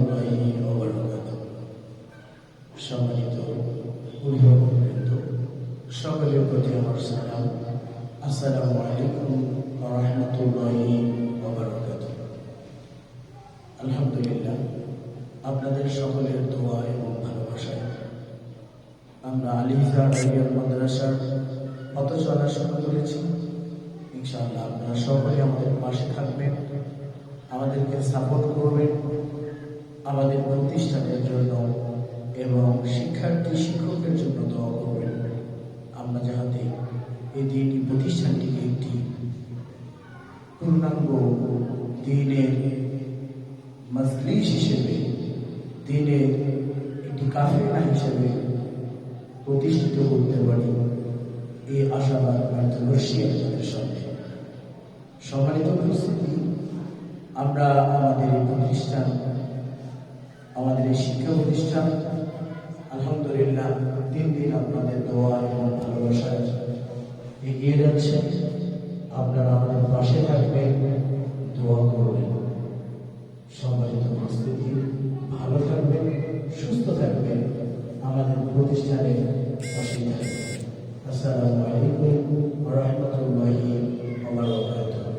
রাহমাতুল্লাহি ওয়া বারাকাতুহু। সম্মানিত অভিভাবকবৃন্দ, সকলের প্রতি আমার সালাম। আসসালামু আলাইকুম ওয়া রাহমাতুল্লাহি ওয়া বারাকাতুহু। আলহামদুলিল্লাহ, আপনাদের সকলের দোয়া এবং ভালোবাসায় আমরা আলী ইজহার আলিয়া মাদ্রাসার পথ চলা শুরু করেছি। ইনশাআল্লাহ আপনারা সকলে আমাদের পাশে থাকবেন, আমাদেরকে সাপোর্ট করবেন আমাদের প্রতিষ্ঠানের জন্য এবং শিক্ষার্থী শিক্ষকের জন্য দোয়া করবেন। আমরা যাহাতে এই দিনই প্রতিষ্ঠানটিকে একটি পূর্ণাঙ্গ দিনের মজলিস হিসেবে, দিনের একটি কাফেলা হিসেবে প্রতিষ্ঠিত করতে পারি, এই আশাবাদ ব্যক্ত করছি আপনাদের সামনে। সম্মানিত উপস্থিতি, আমরা আমাদের এই প্রতিষ্ঠান, আমাদের এই শিক্ষা প্রতিষ্ঠান আলহামদুলিল্লাহ দিন দিন আপনাদের দোয়া এবং ভালোবাসায় এগিয়ে যাচ্ছে। আপনারা আমাদের পাশে থাকবেন, দোয়া করবেন। সম্মানিত উপস্থিতি, ভালো থাকবেন, সুস্থ থাকবেন, আমাদের প্রতিষ্ঠানের পাশে থাকবেন। আসসালামু আলাইকুম ওয়া রাহমাতুল্লাহি ওয়া বারাকাতুহু।